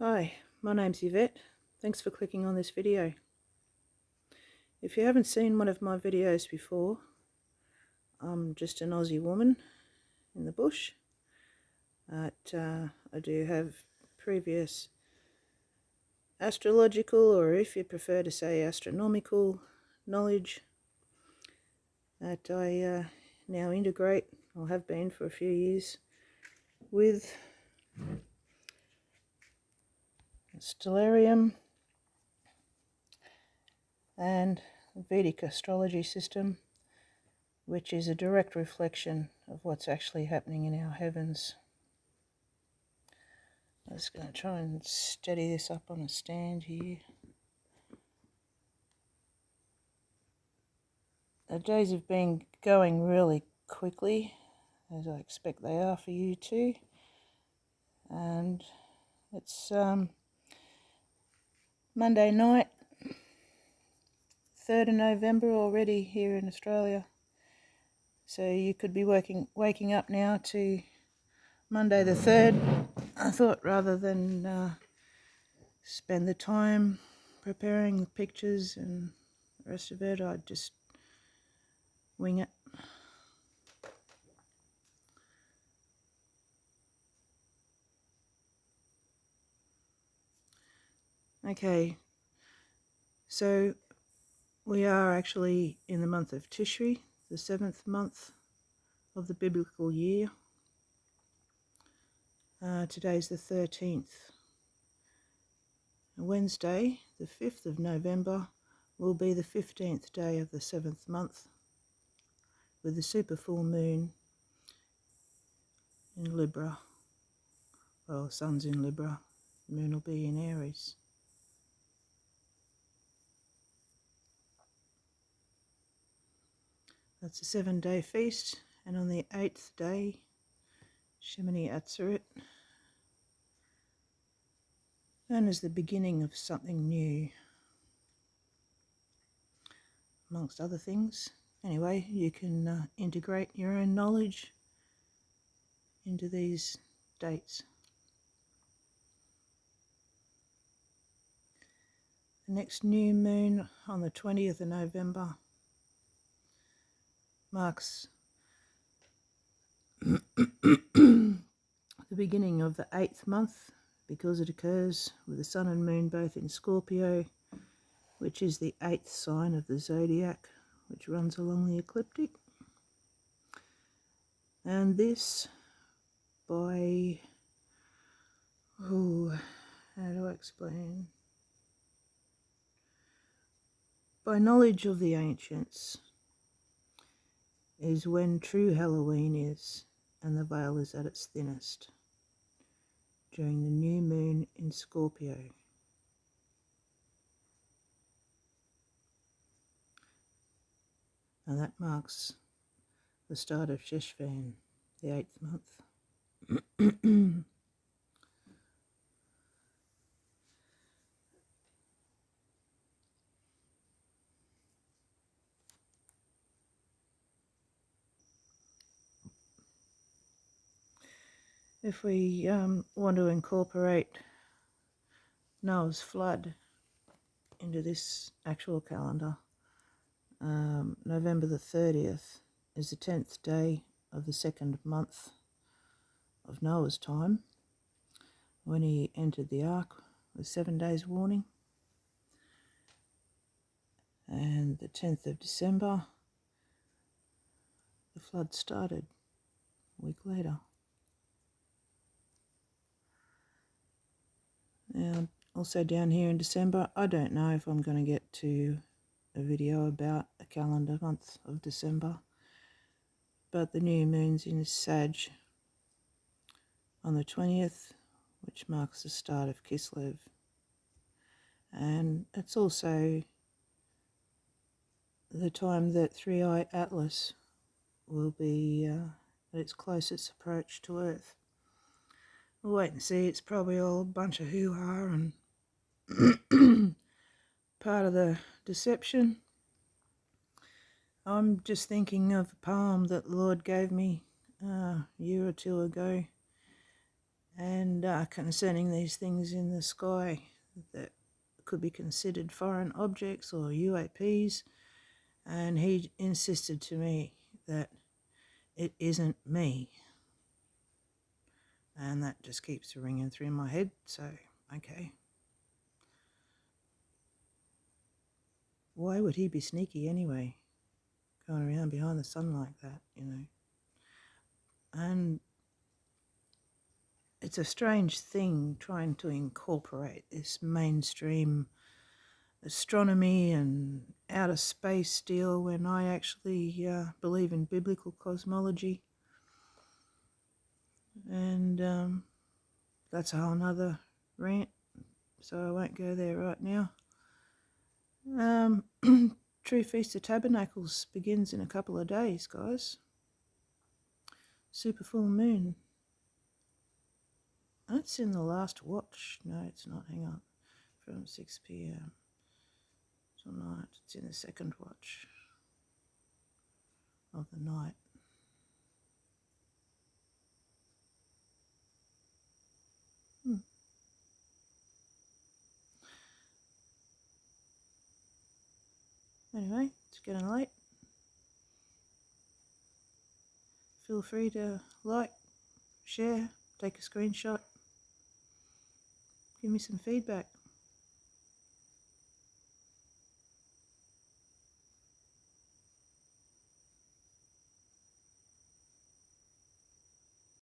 Hi, my name's Yvette. Thanks for clicking on this video. If you haven't seen one of my videos before, I'm just an Aussie woman in the bush. I do have previous astrological, or if you prefer to say astronomical, knowledge that I now integrate, or have been for a few years, with stellarium and the Vedic astrology system, which is a direct reflection of what's actually happening in our heavens. I'm just going to try and steady this up on a stand here. The days have been going really quickly, as I expect they are for you too. And it's Monday night, 3rd of November already here in Australia. So you could be waking up now to Monday the 3rd. I thought rather than spend the time preparing the pictures and the rest of it, I'd just wing it. Okay, so we are actually in the month of Tishri, the 7th month of the biblical year. Today's the 13th. Wednesday, the 5th of November, will be the 15th day of the 7th month, with the super full moon in Libra. Well, sun's in Libra, moon will be in Aries. That's a 7-day feast, and on the 8th day, Shemini Atzeret, known as the beginning of something new, amongst other things. Anyway, you can integrate your own knowledge into these dates. The next new moon on the 20th of November marks the beginning of the 8th month, because it occurs with the sun and moon both in Scorpio, which is the 8th sign of the zodiac, which runs along the ecliptic. And this, by, how do I explain? By knowledge of the ancients, is when true Halloween is, and the veil is at its thinnest, during the new moon in Scorpio. And that marks the start of Sheshvan, the 8th month. If we want to incorporate Noah's flood into this actual calendar, November the 30th is the 10th day of the 2nd month of Noah's time, when he entered the ark with 7 days warning. And the 10th of December, the flood started a week later. Now, also down here in December, I don't know if I'm going to get to a video about a calendar month of December, but the new moon's in Sag on the 20th, which marks the start of Kislev. And it's also the time that Three-Eye Atlas will be at its closest approach to Earth. We'll wait and see. It's probably all a bunch of hoo-ha and part of the deception. I'm just thinking of a poem that the Lord gave me a year or two ago, and concerning these things in the sky that could be considered foreign objects or UAPs, and he insisted to me that it isn't me, and that just keeps ringing through my head. So okay, why would he be sneaky anyway, going around behind the sun like that, you know? And it's a strange thing trying to incorporate this mainstream astronomy and outer space deal when I actually believe in biblical cosmology. And that's a whole nother rant, so I won't go there right now. True Feast of Tabernacles begins in a couple of days, guys. Super full moon. That's in the last watch. No, it's not. Hang on. From 6 p.m. tonight. It's in the second watch of the night. Anyway, it's getting late. Feel free to like, share, take a screenshot, give me some feedback.